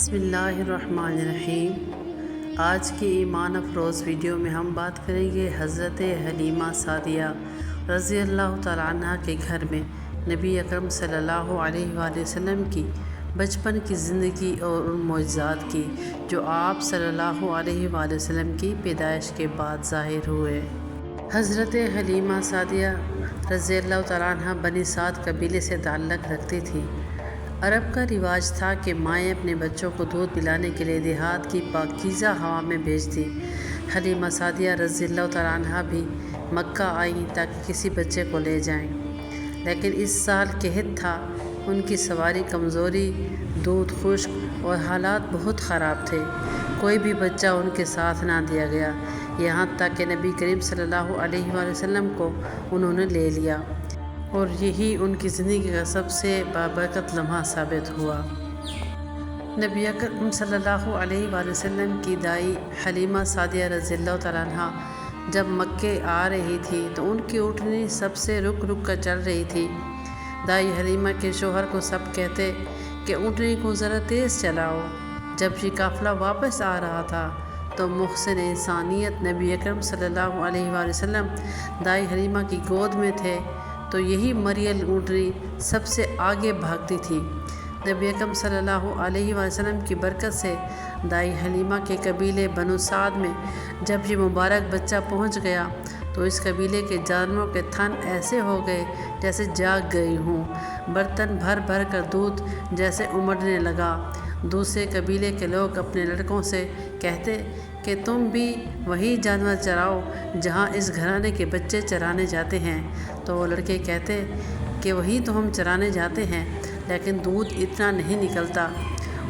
بسم اللہ الرحمن الرحیم۔ آج کی ایمان افروز ویڈیو میں ہم بات کریں گے حضرت حلیمہ سعدیہ رضی اللہ تعالیٰ عنہ کے گھر میں نبی اکرم صلی اللہ علیہ وآلہ وسلم کی بچپن کی زندگی اور ان معجزات کی جو آپ صلی اللہ علیہ وآلہ وسلم کی پیدائش کے بعد ظاہر ہوئے۔ حضرت حلیمہ سعدیہ رضی اللہ تعالیٰ عنہ بنی سعد قبیلے سے تعلق رکھتی تھی۔ عرب کا رواج تھا کہ مائیں اپنے بچوں کو دودھ پلانے کے لیے دیہات کی پاکیزہ ہوا میں بھیجتی۔ حلیمہ سعدیہ رضی اللہ تعالیٰ عنہ بھی مکہ آئیں تاکہ کسی بچے کو لے جائیں، لیکن اس سال قحط تھا، ان کی سواری کمزوری، دودھ خشک اور حالات بہت خراب تھے۔ کوئی بھی بچہ ان کے ساتھ نہ دیا گیا، یہاں تک کہ نبی کریم صلی اللہ علیہ وآلہ وسلم کو انہوں نے لے لیا، اور یہی ان کی زندگی کا سب سے بابرکت لمحہ ثابت ہوا۔ نبی اکرم صلی اللہ علیہ وآلہ وسلم کی دائی حلیمہ سعدیہ رضی اللہ تعالیٰ عنہ جب مکے آ رہی تھی تو ان کی اونٹنی سب سے رک رک کر چل رہی تھی۔ دائی حلیمہ کے شوہر کو سب کہتے کہ اونٹنی کو ذرا تیز چلاؤ۔ جب یہ قافلہ واپس آ رہا تھا تو محسن انسانیت نبی اکرم صلی اللہ علیہ وآلہ وسلم دائی حلیمہ کی گود میں تھے، تو یہی مریل اونٹنی سب سے آگے بھاگتی تھی۔ نبی اکرم صلی اللہ علیہ وآلہ وسلم کی برکت سے دائی حلیمہ کے قبیلے بنو سعد میں جب یہ مبارک بچہ پہنچ گیا تو اس قبیلے کے جانوروں کے تھن ایسے ہو گئے جیسے جاگ گئی ہوں، برتن بھر بھر کر دودھ جیسے امڑنے لگا۔ دوسرے قبیلے کے لوگ اپنے لڑکوں سے کہتے کہ تم بھی وہی جانور چراؤ جہاں اس گھرانے کے بچے چرانے جاتے ہیں، تو وہ لڑکے کہتے کہ وہی تو ہم چرانے جاتے ہیں، لیکن دودھ اتنا نہیں نکلتا۔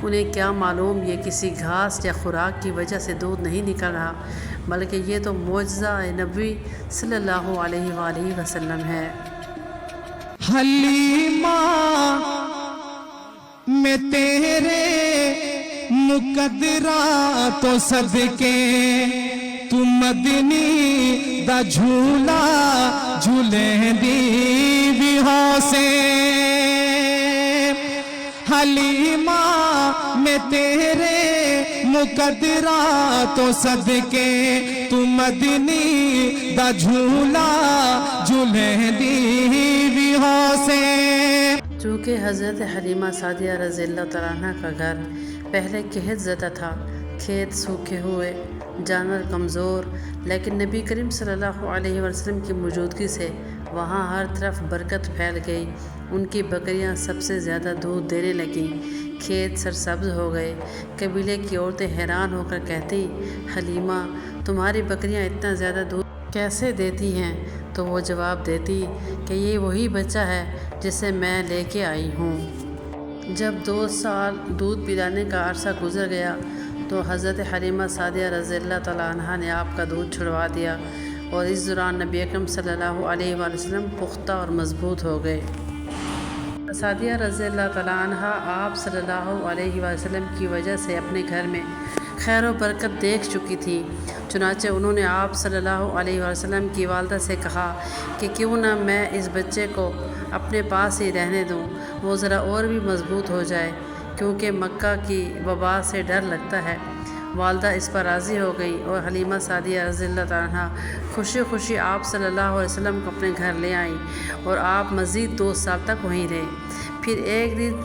انہیں کیا معلوم یہ کسی گھاس یا خوراک کی وجہ سے دودھ نہیں نکل رہا، بلکہ یہ تو معجزہ نبی صلی اللہ علیہ وآلہ وسلم ہے۔ حلیمہ میں تیرے مقدرات تو صدقے تو مدنی دا جھولا جھولیں دی بھی ہو سے۔ حلیمہ میں تیرے مقدرات تو صدقے تو مدنی دا جھولا جھولیں دی بھی ہو سے۔ چونکہ حضرت حلیمہ سعدیہ رضی اللہ تعالیٰ عنہ کا گھر پہلے قحط زدہ تھا، کھیت سوکھے ہوئے، جانور کمزور، لیکن نبی کریم صلی اللہ علیہ وسلم کی موجودگی سے وہاں ہر طرف برکت پھیل گئی۔ ان کی بکریاں سب سے زیادہ دودھ دینے لگیں، کھیت سرسبز ہو گئے۔ قبیلے کی عورتیں حیران ہو کر کہتی، حلیمہ تمہاری بکریاں اتنا زیادہ دودھ کیسے دیتی ہیں؟ تو وہ جواب دیتی کہ یہ وہی بچہ ہے جسے میں لے کے آئی ہوں۔ جب 2 سال دودھ پلانے کا عرصہ گزر گیا تو حضرت حلیمہ سعدیہ رضی اللہ تعالیٰ عنہ نے آپ کا دودھ چھڑوا دیا، اور اس دوران نبی اکرم صلی اللہ علیہ وآلہ وسلم پختہ اور مضبوط ہو گئے۔ سعدیہ رضی اللہ تعالیٰ عنہ آپ صلی اللہ علیہ وآلہ وسلم کی وجہ سے اپنے گھر میں خیر و برکت دیکھ چکی تھی، چنانچہ انہوں نے آپ صلی اللہ علیہ وآلہ وسلم کی والدہ سے کہا کہ کیوں نہ میں اس بچے کو اپنے پاس ہی رہنے دوں، وہ ذرا اور بھی مضبوط ہو جائے، کیونکہ مکہ کی وبا سے ڈر لگتا ہے۔ والدہ اس پر راضی ہو گئی، اور حلیمہ سعدیہ رضی اللہ تعالیٰ عنہ خوشی خوشی آپ صلی اللہ علیہ وسلم کو اپنے گھر لے آئیں، اور آپ مزید 2 سال تک وہیں رہے۔ پھر ایک دن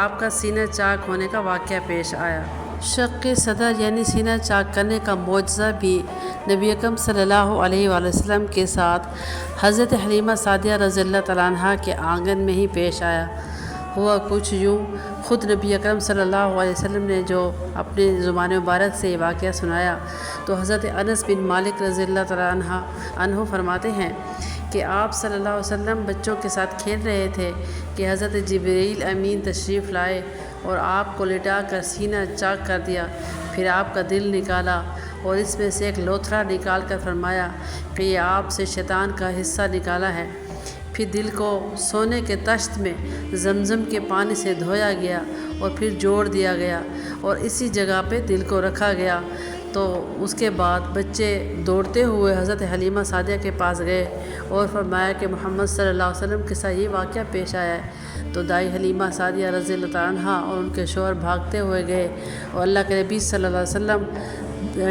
آپ کا سینہ چاک ہونے کا واقعہ پیش آیا۔ شق صدر یعنی سینہ چاک کرنے کا معجزہ بھی نبی اکرم صلی اللہ علیہ وآلہ وسلم کے ساتھ حضرت حلیمہ سعدیہ رضی اللہ تعالیٰ عنہ کے آنگن میں ہی پیش آیا۔ ہوا کچھ یوں، خود نبی اکرم صلی اللہ علیہ وسلم نے جو اپنے زبان مبارک سے یہ واقعہ سنایا تو حضرت انس بن مالک رضی اللہ تعالیٰ عنہ فرماتے ہیں کہ آپ صلی اللہ علیہ وسلم بچوں کے ساتھ کھیل رہے تھے کہ حضرت جبریل امین تشریف لائے اور آپ کو لٹا کر سینہ چاک کر دیا، پھر آپ کا دل نکالا اور اس میں سے ایک لوتھڑا نکال کر فرمایا کہ یہ آپ سے شیطان کا حصہ نکالا ہے۔ پھر دل کو سونے کے طشت میں زمزم کے پانی سے دھویا گیا اور پھر جوڑ دیا گیا، اور اسی جگہ پہ دل کو رکھا گیا تو اس کے بعد بچے دوڑتے ہوئے حضرت حلیمہ سعدیہ کے پاس گئے اور فرمایا کہ محمد صلی اللہ علیہ وسلم کے ساتھ یہ واقعہ پیش آیا ہے۔ تو دائی حلیمہ سعدیہ رضی اللہ تعالیٰ عنہ اور ان کے شوہر بھاگتے ہوئے گئے اور اللہ کے نبی صلی اللہ علیہ وسلم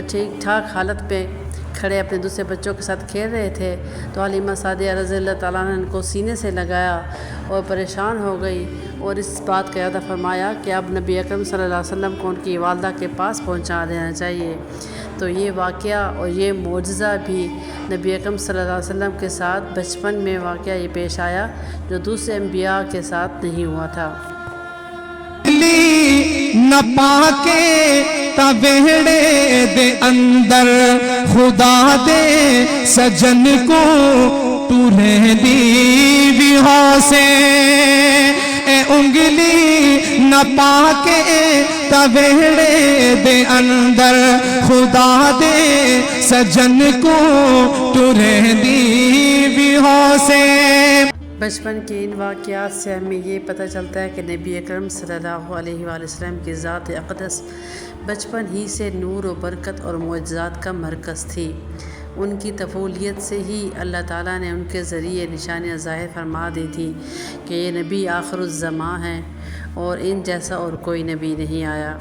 ٹھیک ٹھاک حالت پہ کھڑے اپنے دوسرے بچوں کے ساتھ کھیل رہے تھے۔ تو حلیمہ سعدیہ رضی اللہ تعالیٰ عنہ ان کو سینے سے لگایا اور پریشان ہو گئی اور اس بات کا ارادہ فرمایا کہ اب نبی اکرم صلی اللہ علیہ وسلم کو ان کی والدہ کے پاس پہنچا دینا چاہیے۔ تو یہ واقعہ اور یہ معجزہ بھی نبی اکرم صلی اللہ علیہ وسلم کے ساتھ بچپن میں واقعہ یہ پیش آیا جو دوسرے انبیاء کے ساتھ نہیں ہوا تھا۔ نہ پاکے تبہڑے دے اندر خدا دے سجن کو تو رہ دی بھی سے اے انگلی نہ پاکے تبہڑے دے اندر خدا دے سجن کو تو رہ دی بھی سے۔ بچپن کے ان واقعات سے ہمیں یہ پتہ چلتا ہے کہ نبی اکرم صلی اللہ علیہ وآلہ وسلم کی ذات اقدس بچپن ہی سے نور و برکت اور معجزات کا مرکز تھی۔ ان کی طفولیت سے ہی اللہ تعالیٰ نے ان کے ذریعے نشانیاں ظاہر فرما دی تھی کہ یہ نبی آخر الزماں ہیں اور ان جیسا اور کوئی نبی نہیں آیا۔